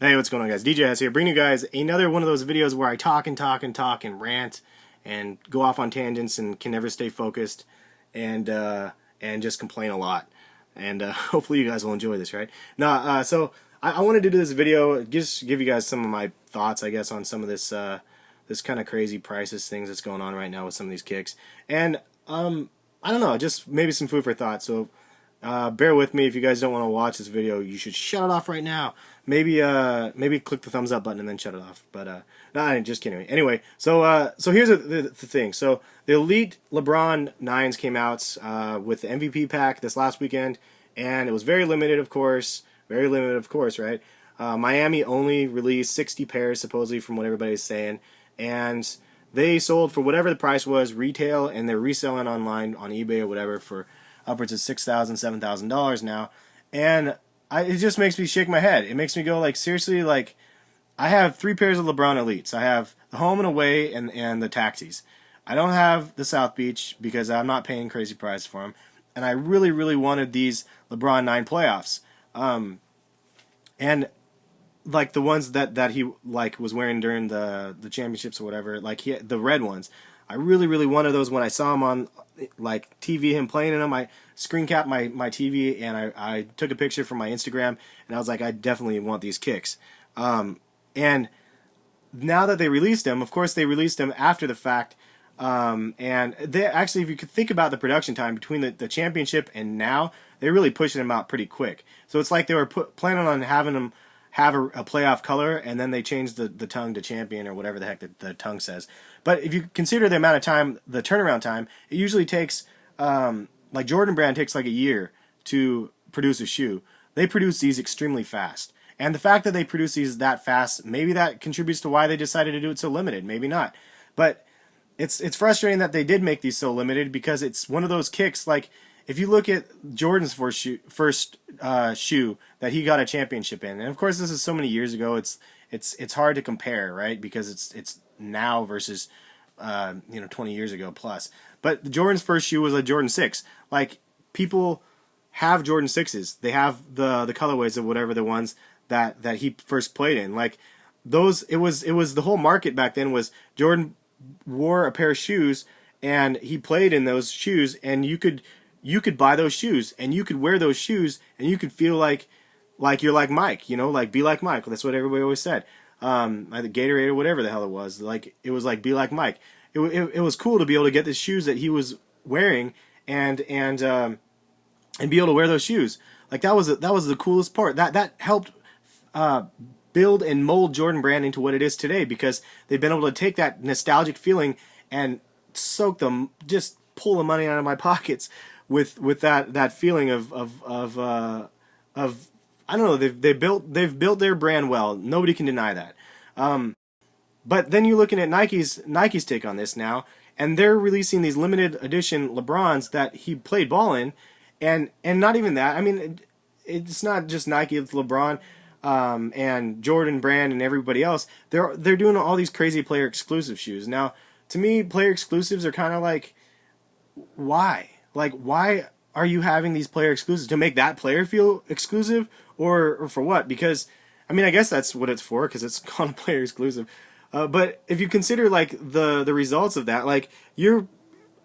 Hey, what's going on, guys? DJS here, bringing you guys another one of those videos where I talk and talk and talk and rant and go off on tangents and can never stay focused and just complain a lot. And hopefully you guys will enjoy this, right? Now, I wanted to do this video, just give you guys some of my thoughts, I guess, on some of this this kind of crazy prices things that's going on right now with some of these kicks. And I don't know, just maybe some food for thought. So bear with me. If you guys don't want to watch this video, you should shut it off right now. Maybe click the thumbs up button and then shut it off. But no, just kidding. Anyway, so here's the thing. So the Elite LeBron 9s came out with the MVP pack this last weekend, and it was very limited, of course. Very limited, of course, right? Miami only released 60 pairs, supposedly, from what everybody's saying, and they sold for whatever the price was retail, and they're reselling online on eBay or whatever for upwards of $6,000, $7,000 now, and it just makes me shake my head. It makes me go, like, seriously, like, I have 3 pairs of LeBron Elites. I have the home and away and the taxis. I don't have the South Beach because I'm not paying crazy price for them, and I really, really wanted these LeBron 9 playoffs, and like the ones that he like was wearing during the championships or whatever, like the red ones. I really, really wanted those when I saw him on like TV, him playing in them. I screen capped my TV and I took a picture from my Instagram, and I was like, I definitely want these kicks. And now that they released them, of course they released them after the fact. And they actually, if you could think about the production time between the championship and now, they're really pushing them out pretty quick. So it's like they were planning on having them have a playoff color, and then they changed the tongue to champion or whatever the heck the tongue says. But if you consider the amount of time, the turnaround time, it usually takes, like Jordan brand takes like a year to produce a shoe. They produce these extremely fast. And the fact that they produce these that fast, maybe that contributes to why they decided to do it so limited. Maybe not. But it's frustrating that they did make these so limited, because it's one of those kicks, like, if you look at Jordan's first shoe that he got a championship in, and of course this is so many years ago, it's hard to compare, right? Because it's now versus 20 years ago plus. But Jordan's first shoe was a Jordan 6. Like, people have Jordan 6s. They have the colorways of whatever the ones that he first played in. Like, those, it was the whole market back then was Jordan wore a pair of shoes and he played in those shoes, and you could buy those shoes and you could wear those shoes and you could feel like you're like Mike, like be like Mike. That's what everybody always said. Either Gatorade or whatever the hell it was. Like, it was like be like Mike. It was cool to be able to get the shoes that he was wearing and be able to wear those shoes. Like, that was the coolest part. That helped build and mold Jordan brand into what it is today, because they've been able to take that nostalgic feeling and soak them, just pull the money out of my pockets with that feeling of I don't know, they've built their brand well. Nobody can deny that. But then you're looking at Nike's take on this now, and they're releasing these limited edition LeBrons that he played ball in, and not even that. I mean, it's not just Nike, it's LeBron and Jordan brand and everybody else. They're doing all these crazy player exclusive shoes. Now, to me, player exclusives are kind of like, why? Like, why are you having these player exclusives? To make that player feel exclusive, or for what? Because, I mean, I guess that's what it's for, because it's called a player exclusive. But if you consider, like, the results of that, like, you're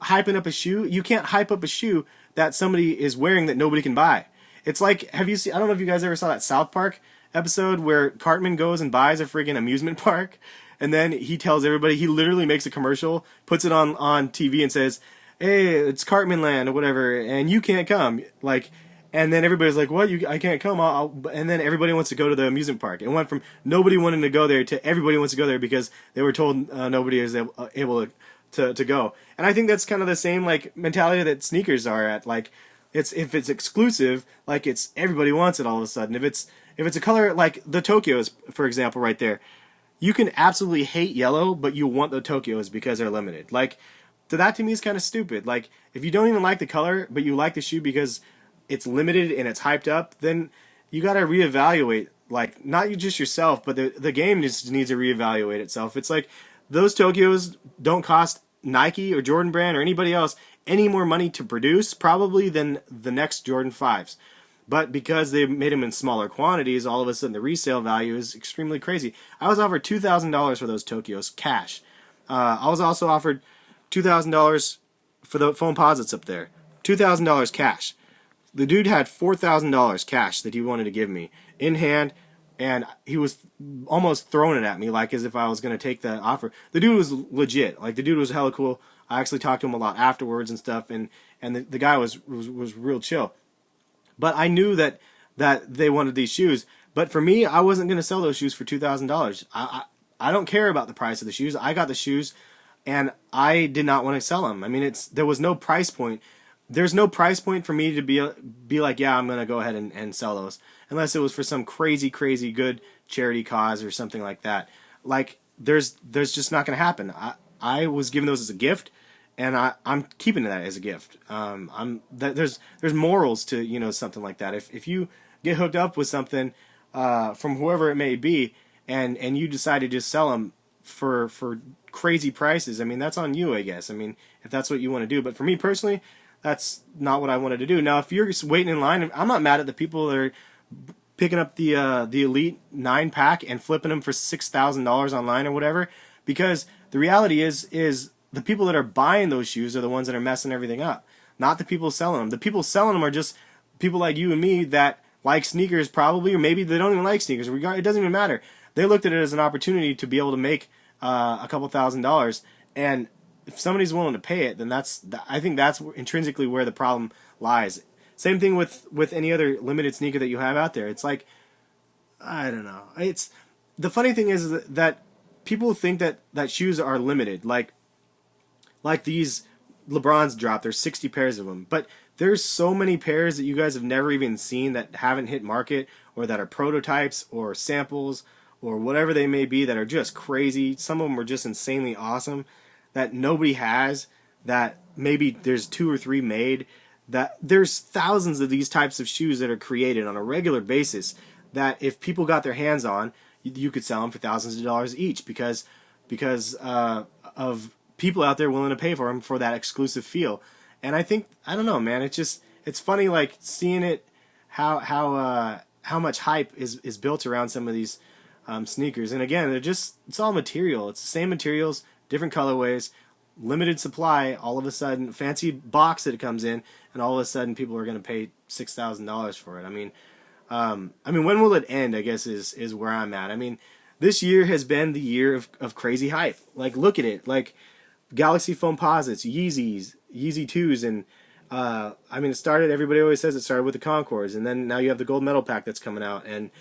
hyping up a shoe. You can't hype up a shoe that somebody is wearing that nobody can buy. It's like, have you seen, I don't know if you guys ever saw that South Park episode where Cartman goes and buys a friggin' amusement park, and then he tells everybody, he literally makes a commercial, puts it on TV and says, hey, it's Cartman Land or whatever, and you can't come. Like, and then everybody's like, what? I can't come. And then everybody wants to go to the amusement park. It went from nobody wanting to go there to everybody wants to go there because they were told nobody is able to go. And I think that's kind of the same, like, mentality that sneakers are at. Like, if it's exclusive, like, it's everybody wants it all of a sudden. If it's a color like the Tokyos, for example, right there, you can absolutely hate yellow, but you want the Tokyos because they're limited. Like, so that to me is kind of stupid. Like, if you don't even like the color, but you like the shoe because it's limited and it's hyped up, then you got to reevaluate, like, not just yourself, but the game just needs to reevaluate itself. It's like, those Tokyos don't cost Nike or Jordan brand or anybody else any more money to produce, probably, than the next Jordan 5s. But because they made them in smaller quantities, all of a sudden the resale value is extremely crazy. I was offered $2,000 for those Tokyos cash. I was also offered $2,000 for the foam posits up there. $2,000 cash. The dude had $4,000 cash that he wanted to give me in hand, and he was almost throwing it at me like as if I was going to take the offer. The dude was legit. Like, the dude was hella cool. I actually talked to him a lot afterwards and stuff, and the guy was real chill. But I knew that they wanted these shoes. But for me, I wasn't going to sell those shoes for $2,000. I don't care about the price of the shoes. I got the shoes, and I did not want to sell them. I mean, there was no price point. There's no price point for me to be like, yeah, I'm going to go ahead and sell those. Unless it was for some crazy good charity cause or something like that. Like, there's just not going to happen. I was given those as a gift, and I'm keeping that as a gift. There's morals to something like that. If you get hooked up with something from whoever it may be, and you decide to just sell them for crazy prices, I mean, that's on you, I guess. I mean, if that's what you want to do. But for me personally, that's not what I wanted to do. Now, if you're just waiting in line, I'm not mad at the people that are picking up the Elite 9-pack and flipping them for $6,000 online or whatever, because the reality is the people that are buying those shoes are the ones that are messing everything up, not the people selling them. The people selling them are just people like you and me that like sneakers probably, or maybe they don't even like sneakers. It doesn't even matter. They looked at it as an opportunity to be able to make a couple $1,000s, and if somebody's willing to pay it, then I think that's intrinsically where the problem lies. Same thing with any other limited sneaker that you have out there. It's like, I don't know. It's the funny thing is that people think that shoes are limited. Like these LeBrons dropped. There's 60 pairs of them, but there's so many pairs that you guys have never even seen that haven't hit market, or that are prototypes or samples or whatever they may be, that are just crazy. Some of them are just insanely awesome that nobody has, that maybe there's 2 or 3 made, that there's thousands of these types of shoes that are created on a regular basis that if people got their hands on, you could sell them for thousands of dollars each because of people out there willing to pay for them for that exclusive feel. And I don't know, man, it's funny, like, seeing it, how much hype is built around some of these sneakers. And again, it's all material. It's the same materials, different colorways, limited supply. All of a sudden, fancy box that it comes in, and all of a sudden people are going to pay $6,000 for it. I mean, when will it end, I guess, is where I'm at. I mean, this year has been the year of crazy hype. Like, look at it. Like, Galaxy Foam Posits, Yeezys, Yeezy 2s, and everybody always says it started with the Concords, and then now you have the gold medal pack that's coming out, and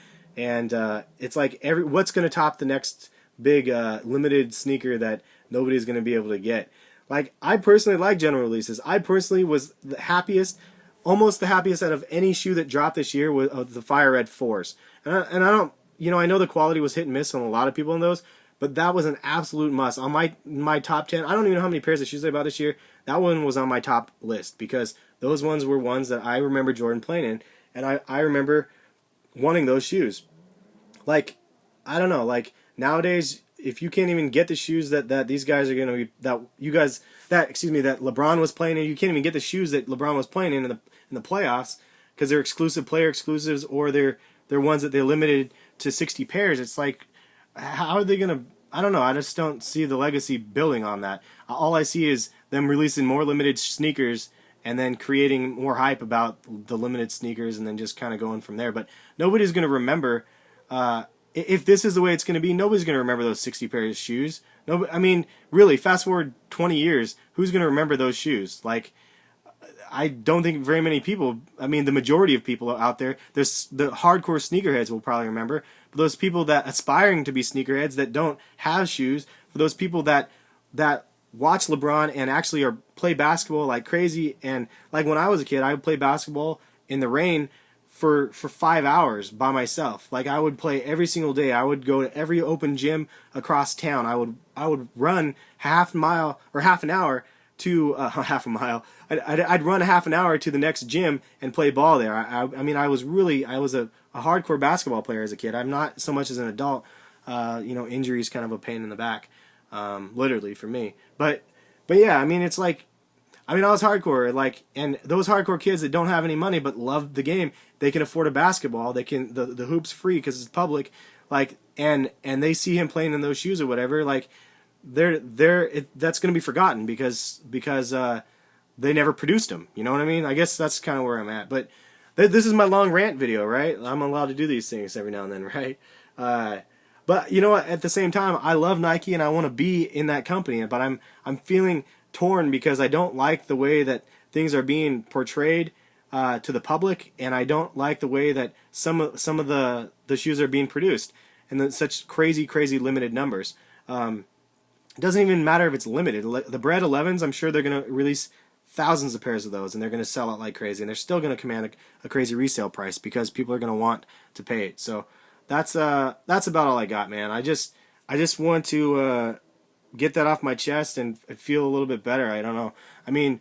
it's like what's going to top the next big limited sneaker that nobody's going to be able to get. Like, I personally like general releases. I personally was almost the happiest out of any shoe that dropped this year with the Fire Red 4s. And I don't, I know the quality was hit and miss on a lot of people in those, but that was an absolute must. On my top 10, I don't even know how many pairs of shoes I bought this year. That one was on my top list because those ones were ones that I remember Jordan playing in, and I remember wanting those shoes. Like, I don't know, like, nowadays, if you can't even get the shoes that these guys are going to be, that LeBron was playing in, you can't even get the shoes that LeBron was playing in the playoffs because they're exclusive player exclusives, or they're ones that they limited to 60 pairs. It's like, how are they going to, I don't know, I just don't see the legacy building on that. All I see is them releasing more limited sneakers and then creating more hype about the limited sneakers and then just kind of going from there. But nobody's going to remember, if this is the way it's going to be, nobody's going to remember those 60 pairs of shoes. No, I mean, really, fast forward 20 years, who's going to remember those shoes? Like, I don't think very many people, I mean, the majority of people out there, there's the hardcore sneakerheads will probably remember, but those people that aspiring to be sneakerheads that don't have shoes, for those people that watch LeBron and actually play basketball like crazy, and like when I was a kid, I would play basketball in the rain for 5 hours by myself. Like, I would play every single day. I would go to every open gym across town. I would run half a mile or half an hour to half a mile. I'd run half an hour to the next gym and play ball there. I mean, I was a hardcore basketball player as a kid. I'm not so much as an adult. Injuries kind of a pain in the back, literally for me. But yeah, I mean, it's like, I mean, I was hardcore, like, and those hardcore kids that don't have any money but love the game, they can afford a basketball. They can the hoop's free because it's public, like, and they see him playing in those shoes or whatever, like, that's going to be forgotten because they never produced them. You know what I mean? I guess that's kind of where I'm at. But this is my long rant video, right? I'm allowed to do these things every now and then, right? But you know what? At the same time, I love Nike and I want to be in that company. But I'm feeling torn because I don't like the way that things are being portrayed to the public, and I don't like the way that some of the shoes are being produced in such crazy limited numbers. It doesn't even matter if it's limited. The Bred 11s, I'm sure they're going to release thousands of pairs of those, and they're going to sell out like crazy, and they're still going to command a crazy resale price because people are going to want to pay it. So that's about all I got, man. I just want to get that off my chest and feel a little bit better. I don't know. I mean,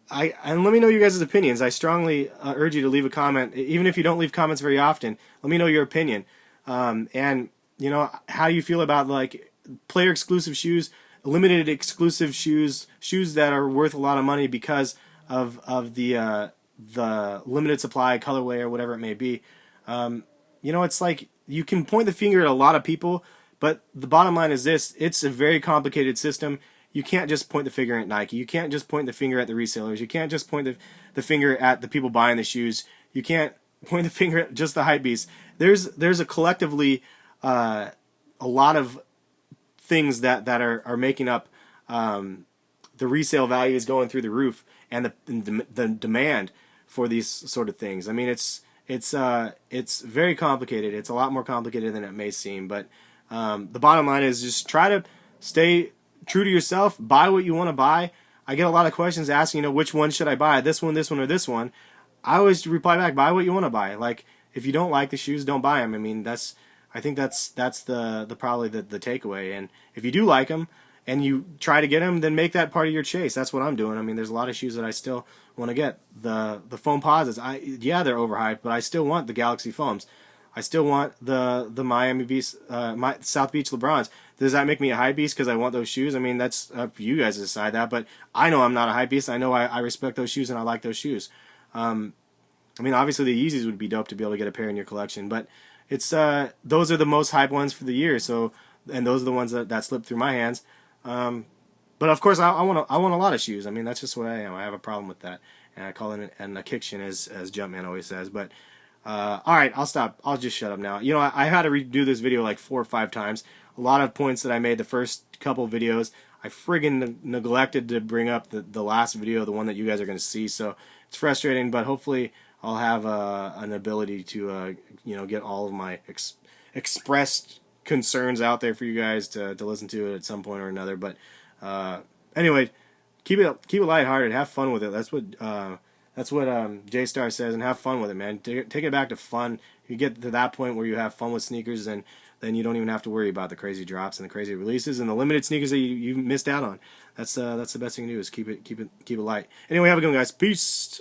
and let me know your guys' opinions. I strongly urge you to leave a comment, even if you don't leave comments very often. Let me know your opinion, and you know how you feel about like player exclusive shoes, limited exclusive shoes that are worth a lot of money because of the limited supply, colorway, or whatever it may be. You know, it's like you can point the finger at a lot of people, but the bottom line is this: it's a very complicated system. You can't just point the finger at Nike. You can't just point the finger at the resellers. You can't just point the finger at the people buying the shoes. You can't point the finger at just the hypebeasts. There's a collectively a lot of things that are making up the resale value is going through the roof, and the demand for these sort of things. I mean, it's very complicated. It's a lot more complicated than it may seem. But the bottom line is just try to stay true to yourself. Buy what you want to buy. I get a lot of questions asking, you know, which one should I buy? This one, or this one? I always reply back, buy what you want to buy. Like, if you don't like the shoes, don't buy them. I mean, I think that's the probably the takeaway. And if you do like them and you try to get them, then make that part of your chase. That's what I'm doing. I mean, there's a lot of shoes that I still want to get. The foam posits, yeah, they're overhyped, but I still want the Galaxy foams. I still want the Miami Beast, my South Beach Lebrons. Does that make me a hype beast because I want those shoes? I mean, that's up for you guys to decide that. But I know I'm not a hype beast. I know I respect those shoes and I like those shoes. I mean, obviously the Yeezys would be dope to be able to get a pair in your collection, but it's those are the most hype ones for the year. So, and those are the ones that slipped through my hands. But of course, I want a lot of shoes. I mean, that's just what I am. I have a problem with that, and I call it an addiction, as Jumpman always says. But all right, I'll stop. I'll just shut up now. You know, I had to redo this video like 4 or 5 times. A lot of points that I made the first couple videos, I friggin' neglected to bring up the last video, the one that you guys are going to see. So it's frustrating, but hopefully I'll have an ability to you know, get all of my expressed concerns out there for you guys to listen to it at some point or another. But anyway, keep it lighthearted, have fun with it. That's what J-Star says, and have fun with it, man. Take it back to fun. If you get to that point where you have fun with sneakers, then you don't even have to worry about the crazy drops and the crazy releases and the limited sneakers that you missed out on. That's the best thing to do is keep it light. Anyway, have a good one, guys. Peace.